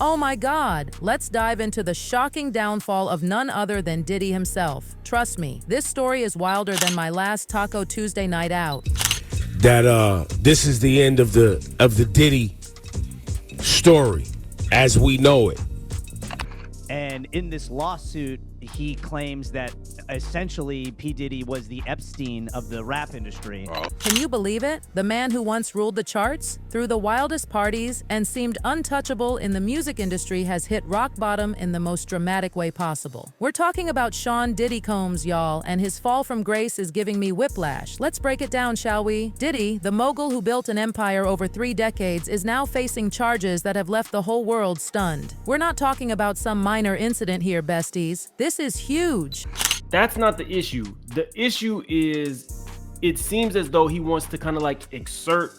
Oh my God, let's dive into the shocking downfall of none other than Diddy himself. Trust me, this story is wilder than my last Taco Tuesday night out. This is the end of the Diddy story as we know it. And in this lawsuit, he claims that essentially P. Diddy was the Epstein of the rap industry. Can you believe it? The man who once ruled the charts, threw the wildest parties, and seemed untouchable in the music industry has hit rock bottom in the most dramatic way possible. We're talking about Sean Diddy Combs, y'all, and his fall from grace is giving me whiplash. Let's break it down, shall we? Diddy, the mogul who built an empire over 3 decades, is now facing charges that have left the whole world stunned. We're not talking about some minor incident here, besties. This is huge. That's not the issue. The issue is it seems as though he wants to kind of like exert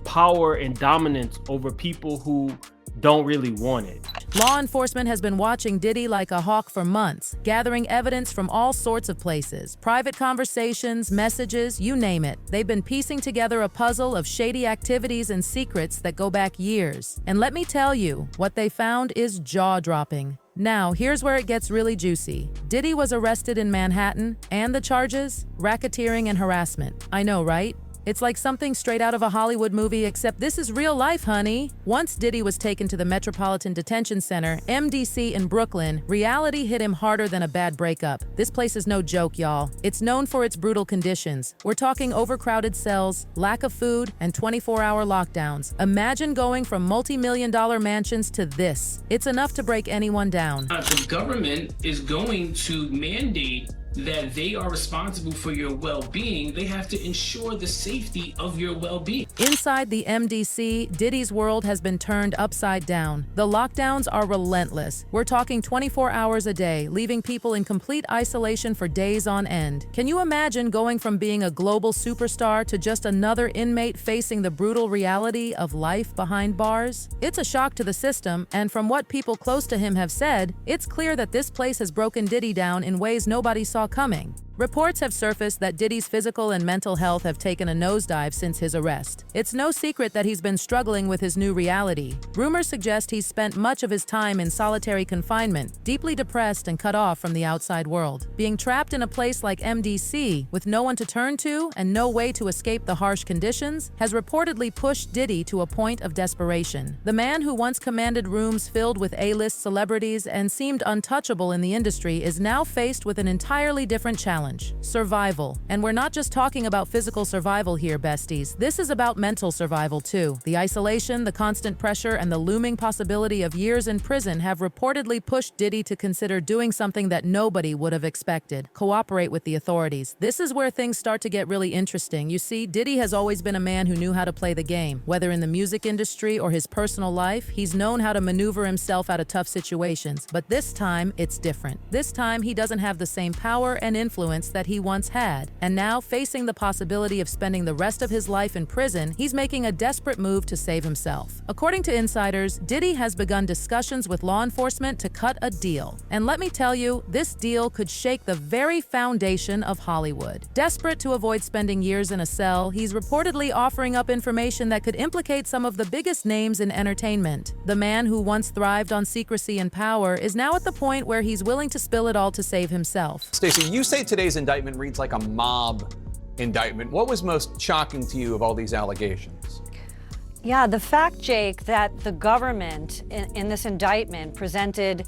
power and dominance over people who don't really want it. Law enforcement has been watching Diddy like a hawk for months, gathering evidence from all sorts of places. Private conversations, messages, you name it. They've been piecing together a puzzle of shady activities and secrets that go back years. And let me tell you, what they found is jaw-dropping. Now, here's where it gets really juicy. Diddy was arrested in Manhattan, and the charges? Racketeering and harassment. I know, right? It's like something straight out of a Hollywood movie, except this is real life, honey. Once Diddy was taken to the Metropolitan Detention Center, MDC in Brooklyn, reality hit him harder than a bad breakup. This place is no joke, y'all. It's known for its brutal conditions. We're talking overcrowded cells, lack of food, and 24-hour lockdowns. Imagine going from multi-million-dollar mansions to this. It's enough to break anyone down. The government is going to mandate that they are responsible for your well-being. They have to ensure the safety of your well-being. Inside the MDC, Diddy's world has been turned upside down. The lockdowns are relentless. We're talking 24 hours a day, leaving people in complete isolation for days on end. Can you imagine going from being a global superstar to just another inmate facing the brutal reality of life behind bars? It's a shock to the system, and from what people close to him have said, it's clear that this place has broken Diddy down in ways nobody saw coming. Reports have surfaced that Diddy's physical and mental health have taken a nosedive since his arrest. It's no secret that he's been struggling with his new reality. Rumors suggest he's spent much of his time in solitary confinement, deeply depressed and cut off from the outside world. Being trapped in a place like MDC, with no one to turn to and no way to escape the harsh conditions, has reportedly pushed Diddy to a point of desperation. The man who once commanded rooms filled with A-list celebrities and seemed untouchable in the industry is now faced with an entirely different challenge. Survival. And we're not just talking about physical survival here, besties. This is about mental survival too. The isolation, the constant pressure, and the looming possibility of years in prison have reportedly pushed Diddy to consider doing something that nobody would have expected: cooperate with the authorities. This is where things start to get really interesting. You see, Diddy has always been a man who knew how to play the game. Whether in the music industry or his personal life, he's known how to maneuver himself out of tough situations. But this time, it's different. This time, he doesn't have the same power and influence that he once had, and now, facing the possibility of spending the rest of his life in prison, he's making a desperate move to save himself. According to insiders, Diddy has begun discussions with law enforcement to cut a deal. And let me tell you, this deal could shake the very foundation of Hollywood. Desperate to avoid spending years in a cell, he's reportedly offering up information that could implicate some of the biggest names in entertainment. The man who once thrived on secrecy and power is now at the point where he's willing to spill it all to save himself. Stacey, you say today's indictment reads like a mob indictment. What was most shocking to you of all these allegations? Yeah, the fact, Jake, that the government in this indictment presented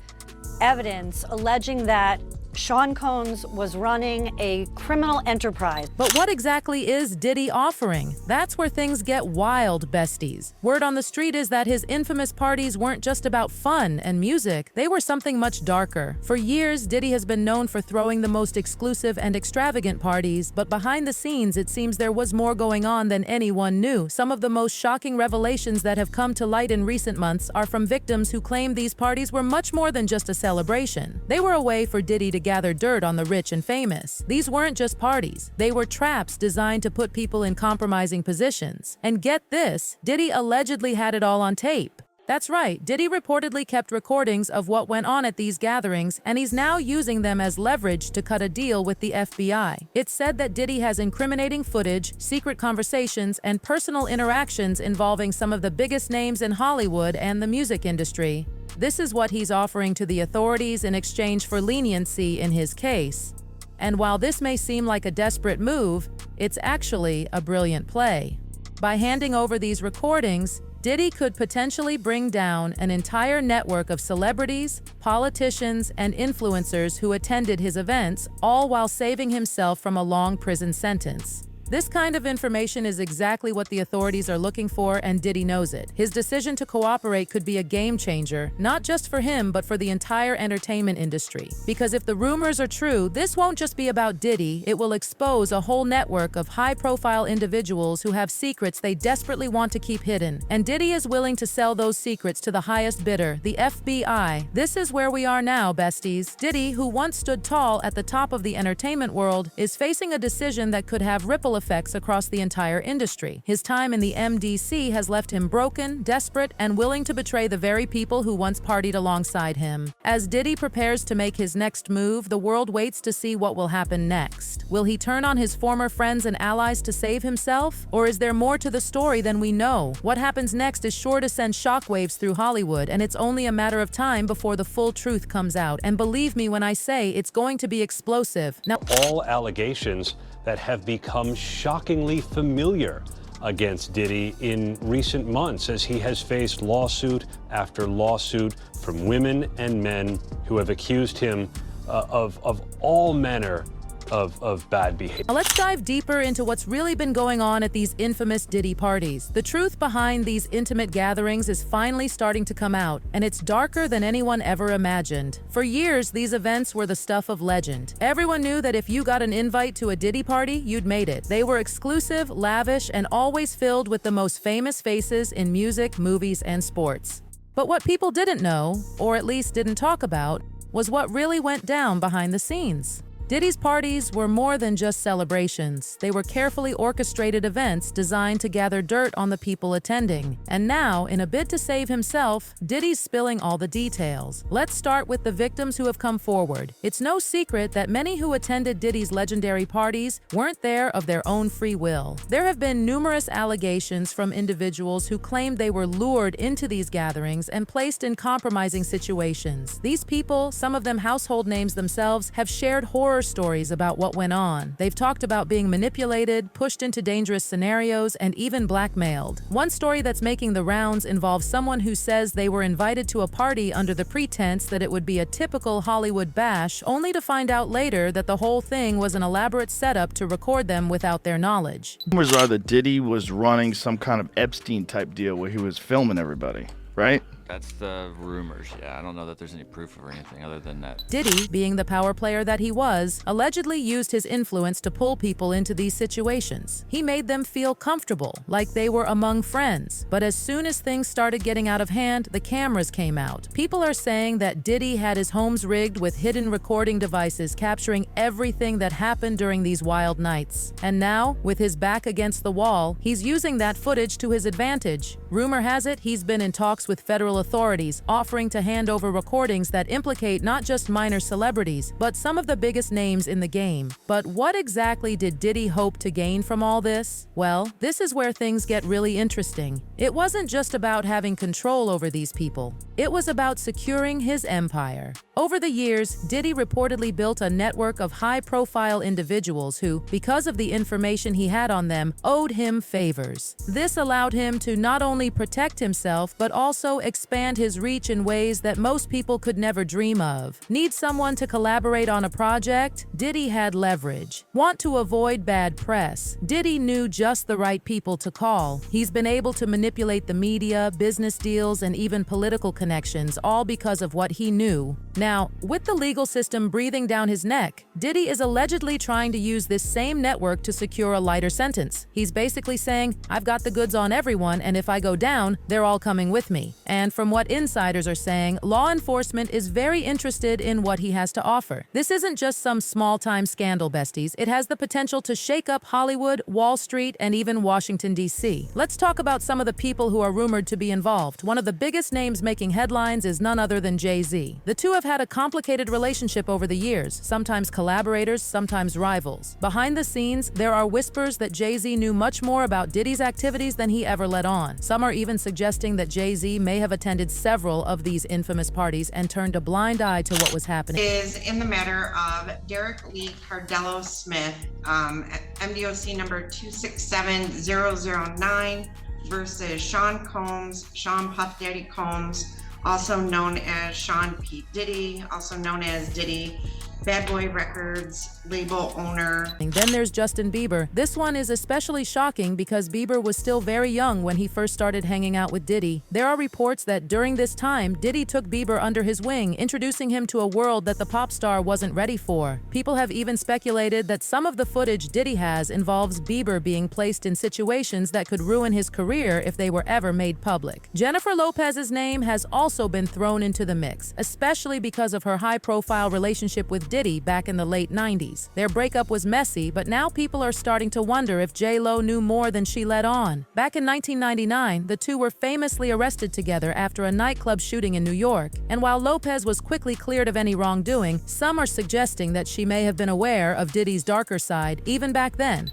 evidence alleging that Sean Combs was running a criminal enterprise. But what exactly is Diddy offering? That's where things get wild, besties. Word on the street is that his infamous parties weren't just about fun and music, they were something much darker. For years, Diddy has been known for throwing the most exclusive and extravagant parties, but behind the scenes, it seems there was more going on than anyone knew. Some of the most shocking revelations that have come to light in recent months are from victims who claim these parties were much more than just a celebration. They were a way for Diddy to gather dirt on the rich and famous. These weren't just parties. They were traps designed to put people in compromising positions. And get this, Diddy allegedly had it all on tape. That's right, Diddy reportedly kept recordings of what went on at these gatherings, and he's now using them as leverage to cut a deal with the FBI. It's said that Diddy has incriminating footage, secret conversations, and personal interactions involving some of the biggest names in Hollywood and the music industry. This is what he's offering to the authorities in exchange for leniency in his case. And while this may seem like a desperate move, it's actually a brilliant play. By handing over these recordings, Diddy could potentially bring down an entire network of celebrities, politicians, and influencers who attended his events, all while saving himself from a long prison sentence. This kind of information is exactly what the authorities are looking for, and Diddy knows it. His decision to cooperate could be a game changer, not just for him, but for the entire entertainment industry. Because if the rumors are true, this won't just be about Diddy, it will expose a whole network of high-profile individuals who have secrets they desperately want to keep hidden. And Diddy is willing to sell those secrets to the highest bidder, the FBI. This is where we are now, besties. Diddy, who once stood tall at the top of the entertainment world, is facing a decision that could have ripple effects across the entire industry. His time in the MDC has left him broken, desperate, and willing to betray the very people who once partied alongside him. As Diddy prepares to make his next move, the world waits to see what will happen next. Will he turn on his former friends and allies to save himself? Or is there more to the story than we know? What happens next is sure to send shockwaves through Hollywood, and it's only a matter of time before the full truth comes out. And believe me when I say it's going to be explosive. Now, all allegations that have become shockingly familiar against Diddy in recent months as he has faced lawsuit after lawsuit from women and men who have accused him of all manner of bad behavior. Now let's dive deeper into what's really been going on at these infamous Diddy parties. The truth behind these intimate gatherings is finally starting to come out, and it's darker than anyone ever imagined. For years, these events were the stuff of legend. Everyone knew that if you got an invite to a Diddy party, you'd made it. They were exclusive, lavish, and always filled with the most famous faces in music, movies, and sports. But what people didn't know, or at least didn't talk about, was what really went down behind the scenes. Diddy's parties were more than just celebrations. They were carefully orchestrated events designed to gather dirt on the people attending. And now, in a bid to save himself, Diddy's spilling all the details. Let's start with the victims who have come forward. It's no secret that many who attended Diddy's legendary parties weren't there of their own free will. There have been numerous allegations from individuals who claimed they were lured into these gatherings and placed in compromising situations. These people, some of them household names themselves, have shared horror stories about what went on. They've talked about being manipulated, pushed into dangerous scenarios, and even blackmailed. One story that's making the rounds involves someone who says they were invited to a party under the pretense that it would be a typical Hollywood bash, only to find out later that the whole thing was an elaborate setup to record them without their knowledge. Rumors are that Diddy was running some kind of Epstein-type deal where he was filming everybody, right? That's the rumors, yeah. I don't know that there's any proof or anything other than that. Diddy, being the power player that he was, allegedly used his influence to pull people into these situations. He made them feel comfortable, like they were among friends. But as soon as things started getting out of hand, the cameras came out. People are saying that Diddy had his homes rigged with hidden recording devices capturing everything that happened during these wild nights. And now, with his back against the wall, he's using that footage to his advantage. Rumor has it he's been in talks with federal authorities, offering to hand over recordings that implicate not just minor celebrities, but some of the biggest names in the game. But what exactly did Diddy hope to gain from all this? Well, this is where things get really interesting. It wasn't just about having control over these people. It was about securing his empire. Over the years, Diddy reportedly built a network of high-profile individuals who, because of the information he had on them, owed him favors. This allowed him to not only protect himself, but also expand his reach in ways that most people could never dream of. Need someone to collaborate on a project? Diddy had leverage. Want to avoid bad press? Diddy knew just the right people to call. He's been able to manipulate the media, business deals, and even political connections, all because of what he knew. Now, with the legal system breathing down his neck, Diddy is allegedly trying to use this same network to secure a lighter sentence. He's basically saying, I've got the goods on everyone, and if I go down, they're all coming with me. And for from what insiders are saying, law enforcement is very interested in what he has to offer. This isn't just some small-time scandal, besties. It has the potential to shake up Hollywood, Wall Street, and even Washington, D.C. Let's talk about some of the people who are rumored to be involved. One of the biggest names making headlines is none other than Jay-Z. The two have had a complicated relationship over the years, sometimes collaborators, sometimes rivals. Behind the scenes, there are whispers that Jay-Z knew much more about Diddy's activities than he ever let on. Some are even suggesting that Jay-Z may have attended several of these infamous parties and turned a blind eye to what was happening. Is in the matter of Derek Lee Cardello Smith, MDOC number 267009 versus Sean Combs, Sean Puff Daddy Combs, also known as Sean P. Diddy, also known as Diddy, Bad Boy Records label owner. Then there's Justin Bieber. This one is especially shocking because Bieber was still very young when he first started hanging out with Diddy. There are reports that during this time, Diddy took Bieber under his wing, introducing him to a world that the pop star wasn't ready for. People have even speculated that some of the footage Diddy has involves Bieber being placed in situations that could ruin his career if they were ever made public. Jennifer Lopez's name has also been thrown into the mix, especially because of her high-profile relationship with Diddy back in the late 90s. Their breakup was messy, but now people are starting to wonder if J-Lo knew more than she let on. Back in 1999, the two were famously arrested together after a nightclub shooting in New York, and while Lopez was quickly cleared of any wrongdoing, some are suggesting that she may have been aware of Diddy's darker side even back then.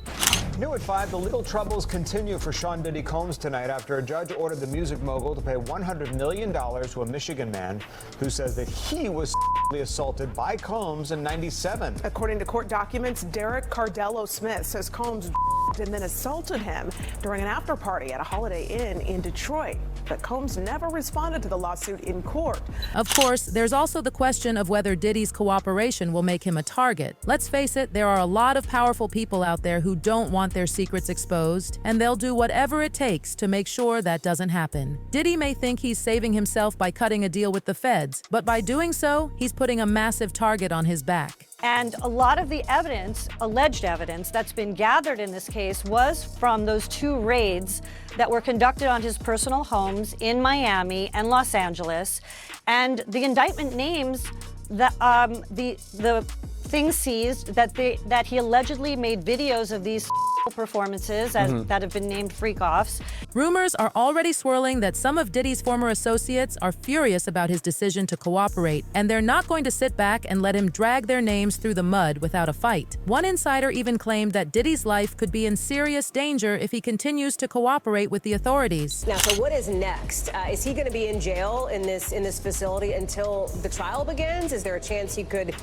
New at 5, the legal troubles continue for Sean Diddy Combs tonight after a judge ordered the music mogul to pay $100 million to a Michigan man who says that he was sexually assaulted by Combs in '97. According to court documents, Derek Cardello Smith says Combs and then assaulted him during an after party at a Holiday Inn in Detroit. But Combs never responded to the lawsuit in court. Of course, there's also the question of whether Diddy's cooperation will make him a target. Let's face it, there are a lot of powerful people out there who don't want their secrets exposed, and they'll do whatever it takes to make sure that doesn't happen. Diddy may think he's saving himself by cutting a deal with the feds, but by doing so, he's putting a massive target on his back. And a lot of the evidence, alleged evidence, that's been gathered in this case was from those two raids that were conducted on his personal homes in Miami and Los Angeles. And the indictment names the things seized that he allegedly made videos of these performances that have been named freak-offs. Rumors are already swirling that some of Diddy's former associates are furious about his decision to cooperate, and they're not going to sit back and let him drag their names through the mud without a fight. One insider even claimed that Diddy's life could be in serious danger if he continues to cooperate with the authorities. Now, so what is next? Is he going to be in jail in this facility until the trial begins? Is there a chance he could,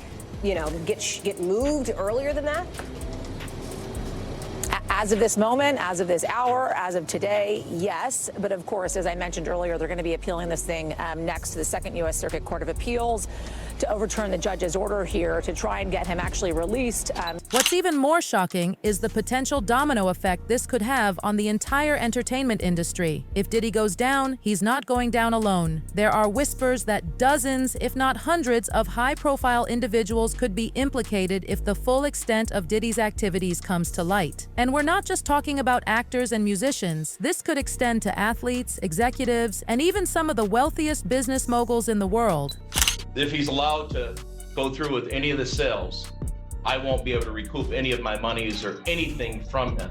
get moved earlier than that? As of this moment, as of this hour, as of today, yes. But of course, as I mentioned earlier, they're going to be appealing this thing next to the Second U.S. Circuit Court of Appeals to overturn the judge's order here to try and get him actually released. What's even more shocking is the potential domino effect this could have on the entire entertainment industry. If Diddy goes down, he's not going down alone. There are whispers that dozens, if not hundreds, of high-profile individuals could be implicated if the full extent of Diddy's activities comes to light. And we're not just talking about actors and musicians. This could extend to athletes, executives, and even some of the wealthiest business moguls in the world. If he's allowed to go through with any of the sales, I won't be able to recoup any of my monies or anything from him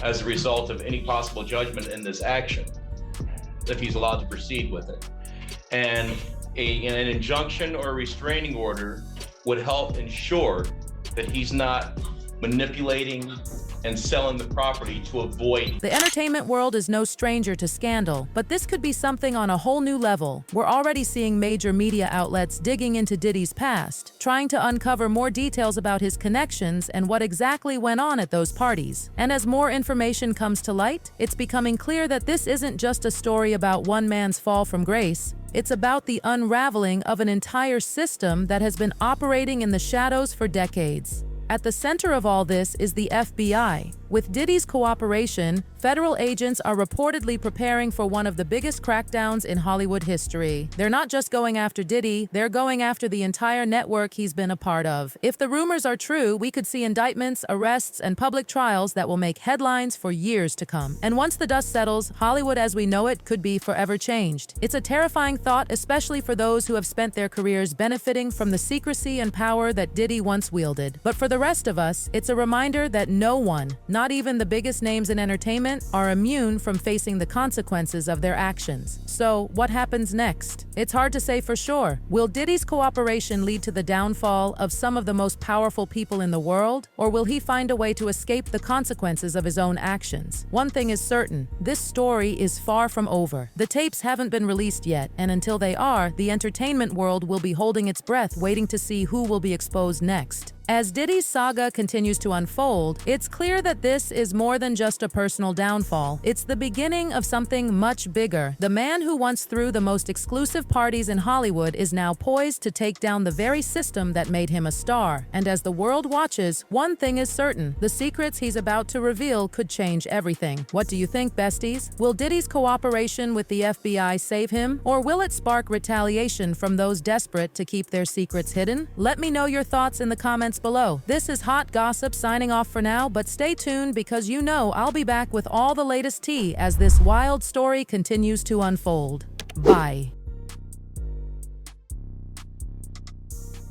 as a result of any possible judgment in this action, if he's allowed to proceed with it. And an injunction or a restraining order would help ensure that he's not manipulating and selling the property to avoid. The entertainment world is no stranger to scandal, but this could be something on a whole new level. We're already seeing major media outlets digging into Diddy's past, trying to uncover more details about his connections and what exactly went on at those parties. And as more information comes to light, it's becoming clear that this isn't just a story about one man's fall from grace. It's about the unraveling of an entire system that has been operating in the shadows for decades. At the center of all this is the FBI. With Diddy's cooperation, federal agents are reportedly preparing for one of the biggest crackdowns in Hollywood history. They're not just going after Diddy, they're going after the entire network he's been a part of. If the rumors are true, we could see indictments, arrests, and public trials that will make headlines for years to come. And once the dust settles, Hollywood as we know it could be forever changed. It's a terrifying thought, especially for those who have spent their careers benefiting from the secrecy and power that Diddy once wielded. But for the rest of us, it's a reminder that no one, not even the biggest names in entertainment, are immune from facing the consequences of their actions. So, what happens next? It's hard to say for sure. Will Diddy's cooperation lead to the downfall of some of the most powerful people in the world? Or will he find a way to escape the consequences of his own actions? One thing is certain, this story is far from over. The tapes haven't been released yet, and until they are, the entertainment world will be holding its breath waiting to see who will be exposed next. As Diddy's saga continues to unfold, it's clear that this is more than just a personal downfall. It's the beginning of something much bigger. The man who once threw the most exclusive parties in Hollywood is now poised to take down the very system that made him a star. And as the world watches, one thing is certain: the secrets he's about to reveal could change everything. What do you think, besties? Will Diddy's cooperation with the FBI save him, or will it spark retaliation from those desperate to keep their secrets hidden? Let me know your thoughts in the comments below. This is Hot Gossip signing off for now, but stay tuned because you know I'll be back with all the latest tea as this wild story continues to unfold. Bye.